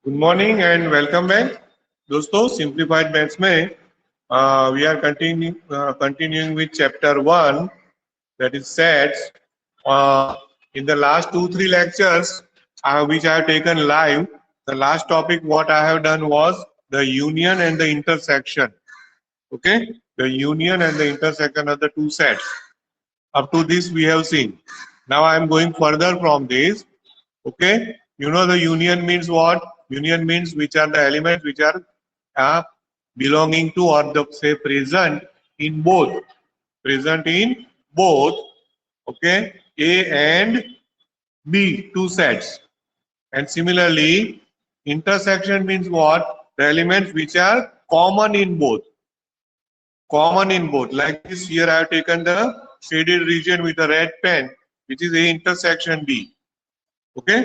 Good morning and welcome back दोस्तों simplified maths में we are continuing with chapter 1 that is sets. In the last 2-3 lectures which I have taken live, the last topic what I have done was the union and the intersection. Okay, the union and the intersection of the two sets. Up to this we have seen. Now I am going further from this. Okay, you know the union means what? Union means which are the elements which are belonging to or the say present in both. Present in both. Okay, A and B, two sets. And similarly, intersection means what? The elements which are common in both. Common in both. Like this, here I have taken the shaded region with a red pen, which is A intersection B. Okay,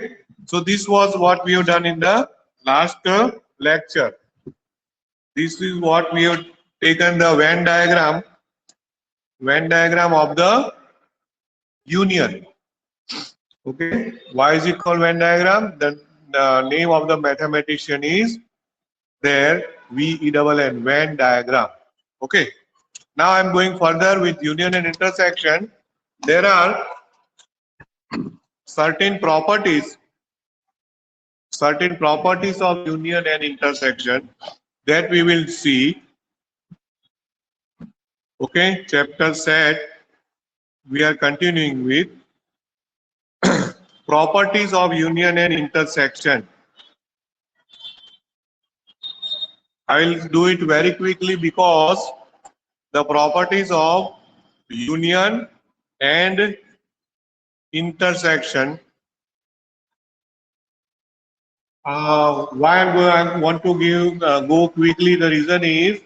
so this was what we have done in the last lecture. This is what we have taken the Venn diagram of the union. Okay, why is it called Venn diagram? The name of the mathematician is there, VENN, Venn diagram. Okay, now I am going further with union and intersection. There are certain properties of union and intersection that we will see. Okay, chapter set we are continuing with properties of union and intersection. I will do it very quickly because the properties of union and intersection. Why I want to go quickly. The reason is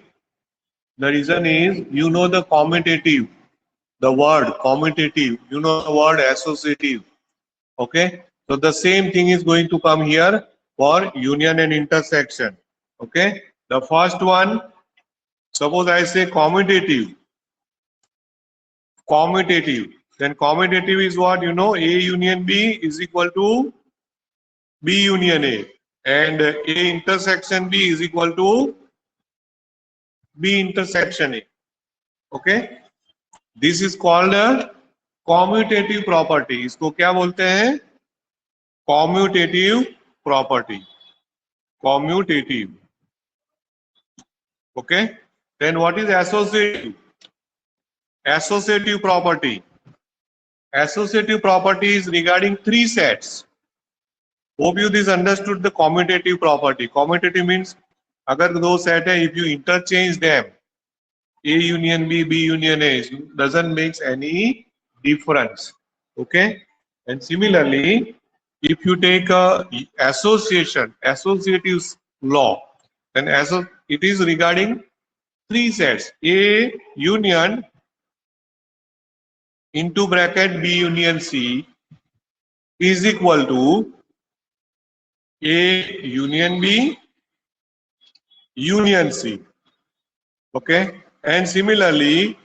you know the commutative, the word commutative. You know the word associative. Okay, so the same thing is going to come here for union and intersection. Okay, the first one, suppose I say commutative, then commutative is what? You know, A union B is equal to B union A, and A intersection B is equal to B intersection A. Okay, this is called a commutative property. इसको क्या बोलते हैं? Commutative property. Commutative. Okay, then what is associative? Associative property. Associative property is regarding three sets. Hope you this understood the commutative property. Commutative means अगर दो set है, if you interchange them, A union B, B union A, doesn't make any difference. Okay, and similarly, if you take a associative law, then it is regarding three sets: A union into bracket B union C is equal to A union B union C. Okay, and similarly,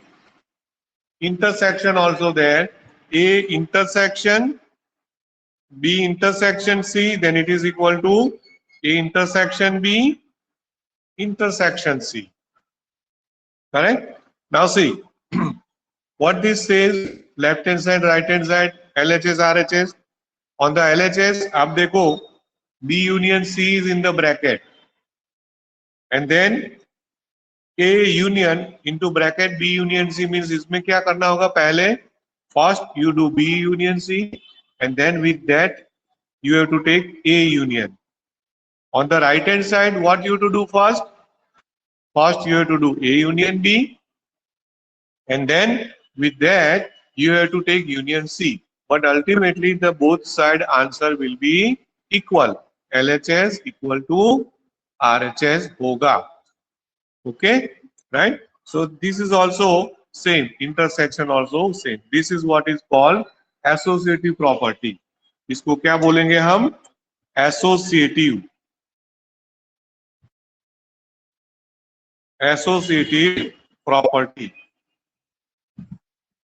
intersection also there. A intersection B intersection C, then it is equal to A intersection B intersection C. Correct? Now see what this says, left hand side, right hand side, LHS, RHS. On the LHS, आप देखो B union C is in the bracket, and then A union into bracket B union C means इसमें क्या करना होगा? पहले first you do B union C, and then with that you have to take A union. On the right hand side, what you have to do first? First you have to do A union B, and then with that you have to take union C. But ultimately the both side answer will be equal. LHS equal to RHS होगा. Okay, right? So this is also same, intersection also same. This is what is called associative property. इसको क्या बोलेंगे हम? Associative property,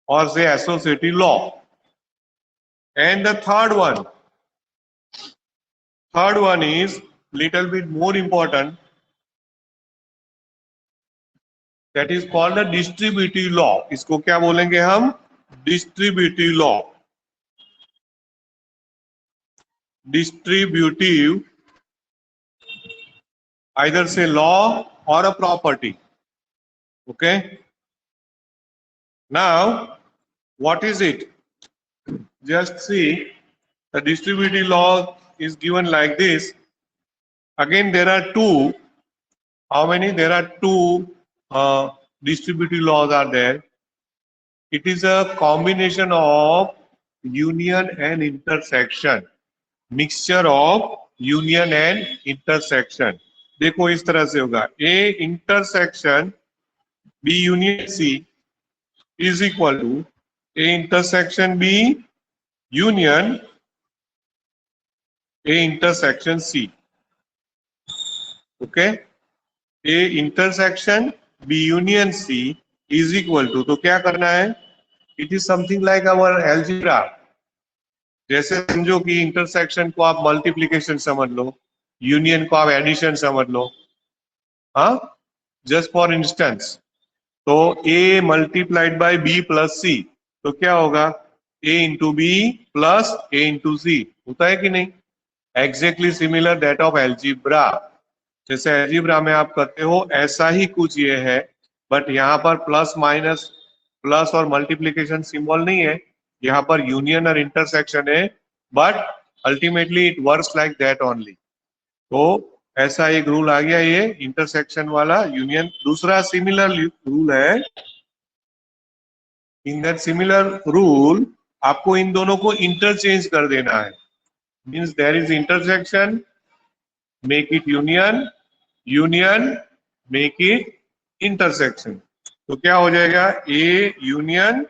or say associative law. And the third one is little bit more important, that is called the distributive law. इसको क्या बोलेंगे हम? Distributive law. Distributive, either say law or a property. Okay. Now, what is it? Just see, the distributive law is given like this. Again, there are two. How many? There are two distributive laws are there. It is a combination of union and intersection. Mixture of union and intersection. देखो इस तरह से होगा. A intersection B union C is equal to A intersection B union A intersection C. Okay. A intersection B union C is equal to, तो क्या करना है? It is something like our algebra. जैसे समझो कि इंटरसेक्शन को आप multiplication समझ लो, यूनियन को आप एडिशन समझ लो. हाँ, जस्ट फॉर इंस्टेंस. तो A multiplied by B plus C, तो क्या होगा? A into B plus A into C. होता है कि नहीं? Exactly similar that of algebra. जैसे एल्जीब्रा में आप करते हो ऐसा ही कुछ ये है, बट यहाँ पर प्लस माइनस, प्लस और मल्टीप्लिकेशन सिंबल नहीं है, यहाँ पर यूनियन और इंटरसेक्शन है, but ultimately it works like that only. तो ऐसा एक रूल आ गया, ये इंटरसेक्शन वाला यूनियन. दूसरा सिमिलर रूल है. इन दैट सिमिलर रूल आपको इन दोनों को इंटरचेंज कर देना है. Means there is intersection, make it union, union make it intersection. तो क्या हो जाएगा? A union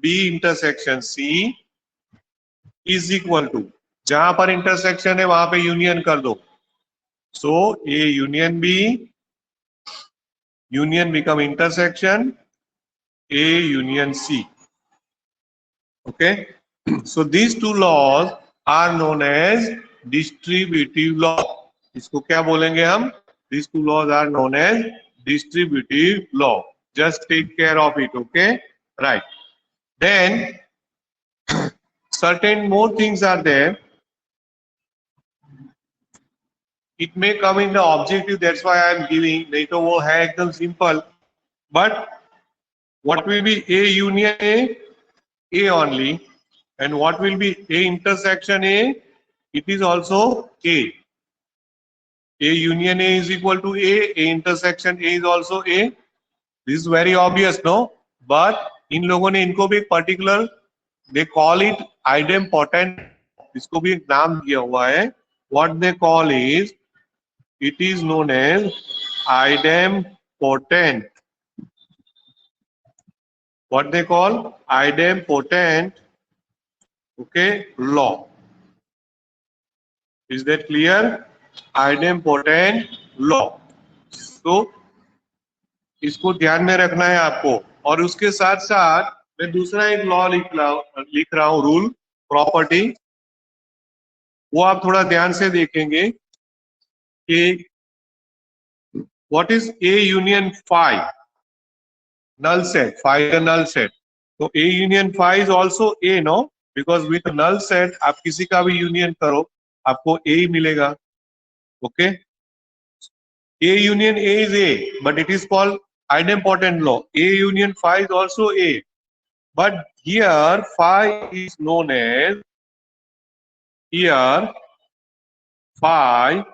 B intersection C is equal to, जहां पर इंटरसेक्शन है वहां पे यूनियन कर दो. So A union B, union become intersection A union C. Okay. So these two laws are known as distributive law. इसको क्या बोलेंगे हम? These two laws are known as distributive law. Just take care of it, okay? Right. Then certain more things are there. It may come in the objective, that's why I am giving. नहीं तो वो है एकदम simple. But what will be A union A? A only. And what will be A intersection A? It is also A. A union A is equal to A intersection A is also A. This is very obvious, no? But इन लोगों ने इनको भी एक particular, they call it idempotent. इसको भी एक नाम दिया हुआ है. What they call is, it is known as idempotent. What they call? Idempotent, okay, law. Is that clear? Idempotent law. तो इसको ध्यान में रखना है आपको. और उसके साथ साथ मैं दूसरा एक लॉ लिख रहा हूं, रूल, प्रॉपर्टी. वो आप थोड़ा ध्यान से देखेंगे कि what is A union phi, null set. Phi the null set. तो A union phi is also A, no? Because with null set आप किसी का भी यूनियन करो आपको ए ही मिलेगा. Okay, A union A is A, but it is called idempotent law. A union phi is also A, but here phi is known as, here phi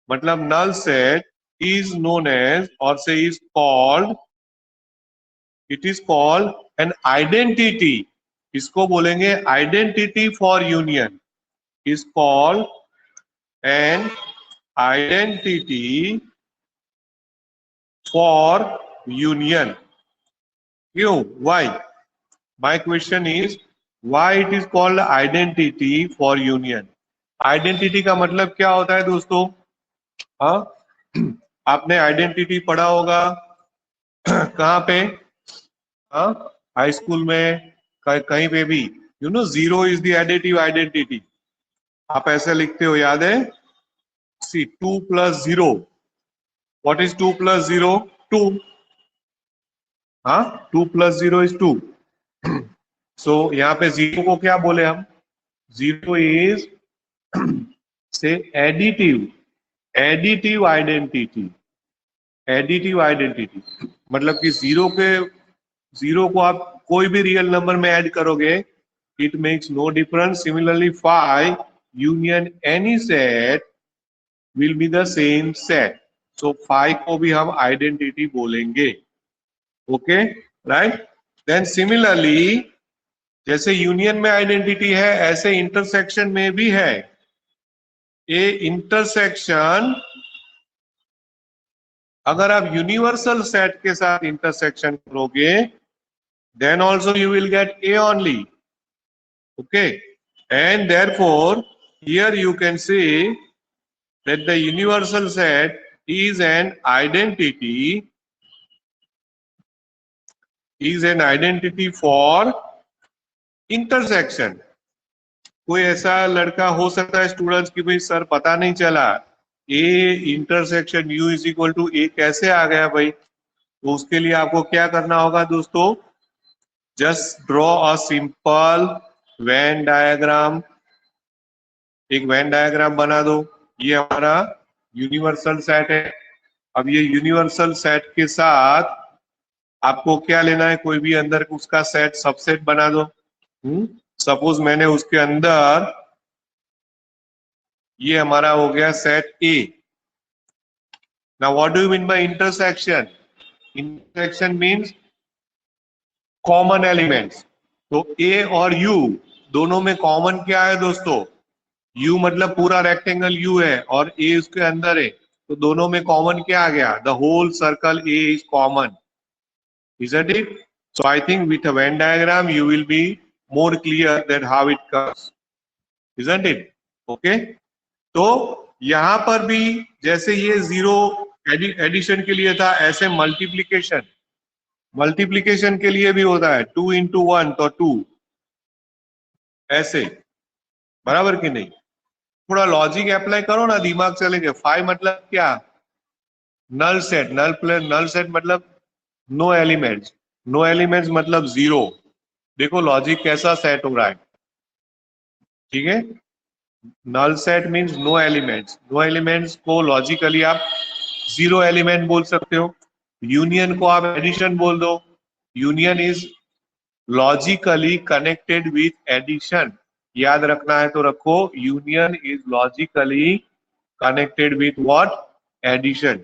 मतलब null set is known as, or say is called, it is called an identity. इसको बोलेंगे identity for union, is called an identity for union. क्यों? Why? My question is, why it is called identity for union? Identity का मतलब क्या होता है दोस्तों? हाँ, आपने identity पढ़ा होगा कहाँ पे? हाँ, हाई स्कूल में, कहीं पे भी. You know, zero is the additive identity. आप ऐसे लिखते हो, याद है? see 2 plus 0. What is 2 plus 0? 2. 2 plus 0 is 2. So यहाँ पे 0 को क्या बोले हम? 0 is say additive identity. Additive identity मतलब कि जीरो को आप कोई भी रियल नंबर में ऐड करोगे, it makes no difference. Similarly 5 union any set will be the same set. So 5 को भी हम आइडेंटिटी बोलेंगे. Okay, right. देन सिमिलरली जैसे यूनियन में आइडेंटिटी है, ऐसे इंटरसेक्शन में भी है. ए इंटरसेक्शन अगर आप यूनिवर्सल सेट के साथ इंटरसेक्शन करोगे, then also you will get A only. Okay, and therefore here you can say that the universal set is an identity for intersection. कोई ऐसा लड़का हो सकता है स्टूडेंट्स की भाई सर पता नहीं चला A intersection U is equal to A कैसे आ गया भाई. तो उसके लिए आपको क्या करना होगा दोस्तों? Just draw a simple Venn diagram. एक वेन डायग्राम बना दो. ये हमारा यूनिवर्सल सेट है. अब ये यूनिवर्सल सेट के साथ आपको क्या लेना है? कोई भी अंदर उसका सेट सबसेट बना दो. सपोज मैंने उसके अंदर ये हमारा हो गया set A. Now what do you mean by intersection? Intersection means common elements. तो ए और यू दोनों में कॉमन क्या है दोस्तों? यू मतलब पूरा रेक्टेंगल यू है और ए उसके अंदर है, तो दोनों में कॉमन क्या आ गया? The whole circle A is common. Isn't it? So I think with a Venn diagram you will be more clear that how it comes. Isn't it? Okay. तो यहां पर भी जैसे ये जीरो एडिशन के लिए था, ऐसे मल्टीप्लीकेशन के लिए भी होता है. 2 into 1 तो 2, ऐसे. बराबर कि नहीं? थोड़ा लॉजिक अप्लाई करो ना, दिमाग चलेंगे. 5 मतलब क्या? Null set. नल सेट मतलब नो एलिमेंट्स. नो एलिमेंट्स मतलब जीरो. देखो लॉजिक कैसा सेट हो रहा है. ठीक है. Null set means no elements. No elements को लॉजिकली आप जीरो एलिमेंट बोल सकते हो. यूनियन को आप एडिशन बोल दो. Union is logically connected with addition. याद रखना है तो रखो. Union is logically connected with what? Addition.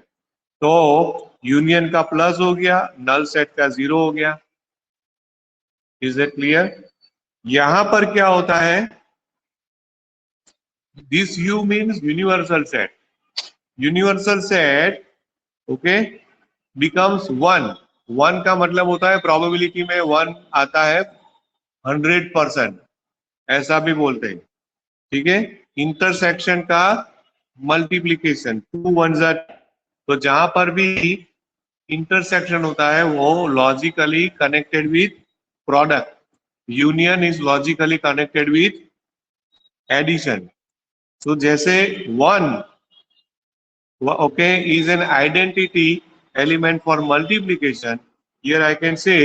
तो यूनियन का प्लस हो गया, नल सेट का जीरो हो गया. Is it clear? यहां पर क्या होता है? This you means universal set. Universal set okay becomes 1. 1 का मतलब होता है प्रोबेबिलिटी में 1 आता है 100%, ऐसा भी बोलते हैं. ठीक है. इंटरसेक्शन का मल्टीप्लीकेशन 2 1 जा. तो जहां पर भी इंटरसेक्शन होता है वो logically connected with product. Union is logically connected with addition. तो जैसे 1 okay is an identity element for multiplication, here I can say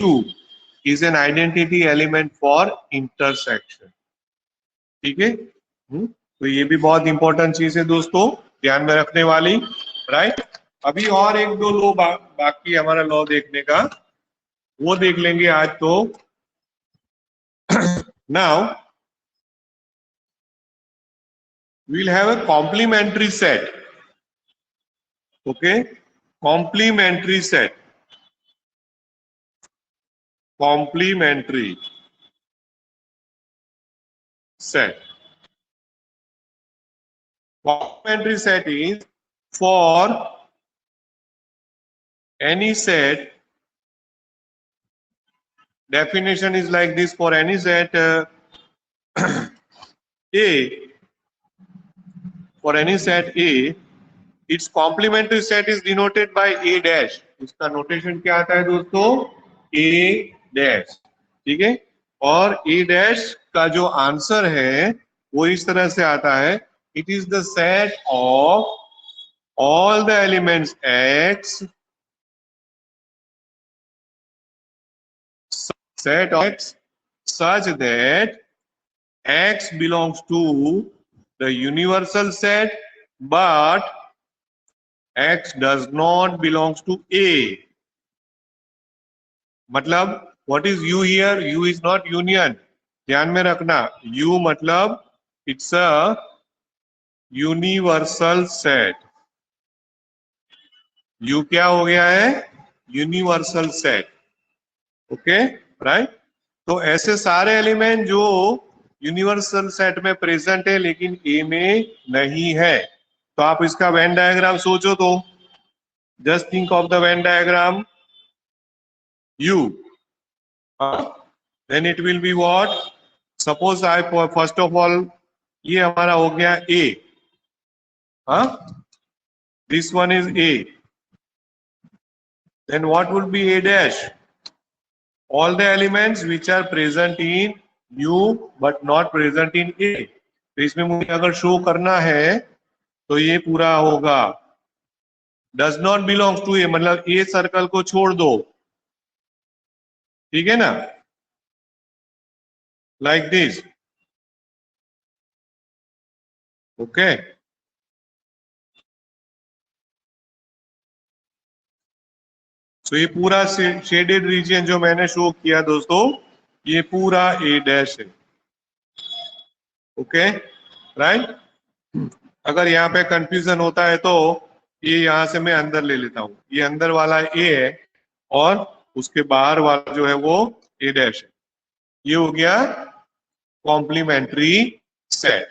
2 is an identity element for intersection. ठीक है. तो ये भी बहुत इंपॉर्टेंट चीज है दोस्तों, ध्यान में रखने वाली. राइट. अभी और एक दो लॉ बाकी हमारा लॉ देखने का, वो देख लेंगे आज तो. Now we'll have a complementary set. Okay, complementary set. Complementary set. Complementary set is for any set. Definition is like this: for any set A, for any set A, its complementary set is denoted by A dash. इसका notation क्या आता है दोस्तों? A dash. ठीक है. और A dash का जो आंसर है वो इस तरह से आता है: It is the set of all the elements X, set of X such that X belongs to the universal set, but X does not belongs to A. मतलब what is U here? U is not union. ध्यान में रखना, U मतलब it's a universal set. U क्या हो गया है? Universal set. Okay, right. तो ऐसे सारे एलिमेंट जो यूनिवर्सल सेट में प्रेजेंट है लेकिन ए में नहीं है, तो आप इसका वेन डायग्राम सोचो. तो just think of the Venn diagram U. Then it will be what? Suppose I first of all ये हमारा हो गया A. This one is A. Then what would be A dash? All the elements which are present in U but not present in A. तो इसमें मुझे अगर show करना है तो ये पूरा होगा does not belongs to A, मतलब A सर्कल को छोड़ दो. ठीक है ना? Like this. Okay. तो ये पूरा शेडेड रीजन जो मैंने शो किया दोस्तों, ये पूरा A डैश है. Okay, right. अगर यहाँ पे कंफ्यूजन होता है तो ये यहां से मैं अंदर ले लेता हूं. ये अंदर वाला A है और उसके बाहर वाला जो है वो A डैश है. ये हो गया complementary set.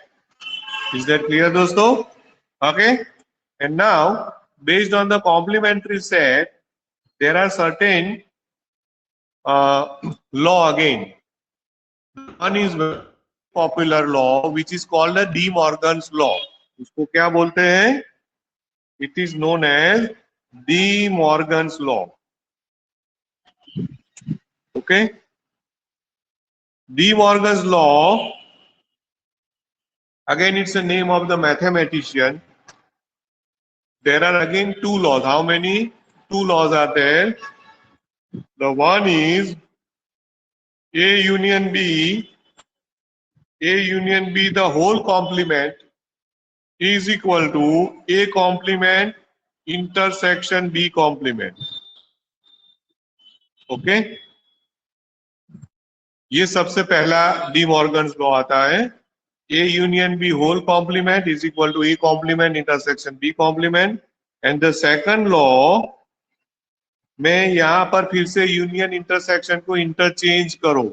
Is that clear दोस्तों? Okay. And now based on the complementary set there are certain law again. One is very popular law which is called the De Morgan's law. उसको क्या बोलते हैं? It is known as De Morgan's law. Okay. De Morgan's law, again it's the name of the mathematician. There are again two laws. How many? Two laws are there. The one is A union B, the whole complement is equal to A complement intersection B complement. Okay, ये सबसे पहला D Morgan's law आता है. A union B whole complement is equal to A complement intersection B complement. And the second law, मैं यहां पर फिर से यूनियन इंटरसेक्शन को इंटरचेंज करो.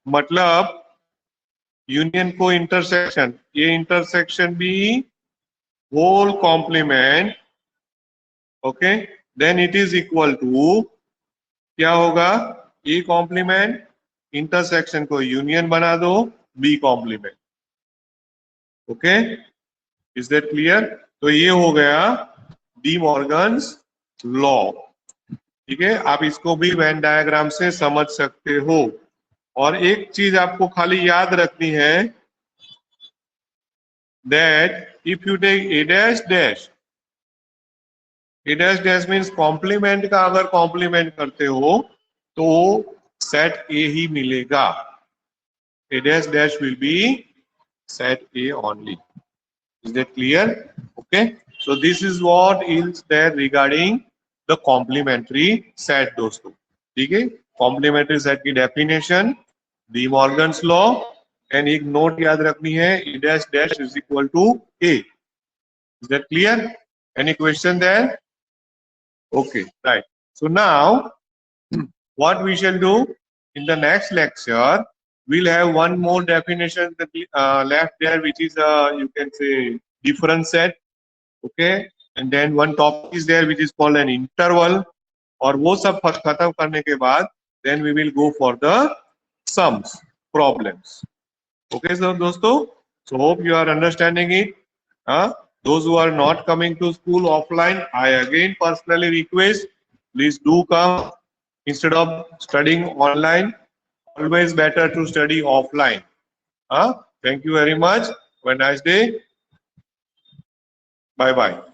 मतलब यूनियन को इंटरसेक्शन, ये इंटरसेक्शन भी whole complement. Okay, then it is equal to क्या होगा? ए कॉम्प्लीमेंट इंटरसेक्शन को यूनियन बना दो B complement. Okay, is that clear? तो ये हो गया डी मॉर्गन्स लॉ. ठीक है, आप इसको भी वेन डायग्राम से समझ सकते हो. और एक चीज आपको खाली याद रखनी है, that if you take A dash dash, A dash dash means complement का अगर कॉम्प्लीमेंट करते हो तो सेट A ही मिलेगा. A dash dash will be set A only. Is that clear? Okay, so this is what is there regarding the complementary set दोस्तों. ठीक है, complementary set की definition, D Morgan's law, and एक note याद रखनी है, A dash dash is equal to A. Is that clear? Any question there? Okay, right. So now what we shall do in the next lecture, we'll have one more definition left there, which is you can say different set. Okay, and then one topic is there which is called an interval. और वो सब खत्म करने के बाद then we will go for the sums, problems. Okay, so दोस्तों, so hope you are understanding it. Those who are not coming to school offline, I again personally request, please do come. Instead of studying online, always better to study offline. Thank you very much. Have a nice day. Bye bye.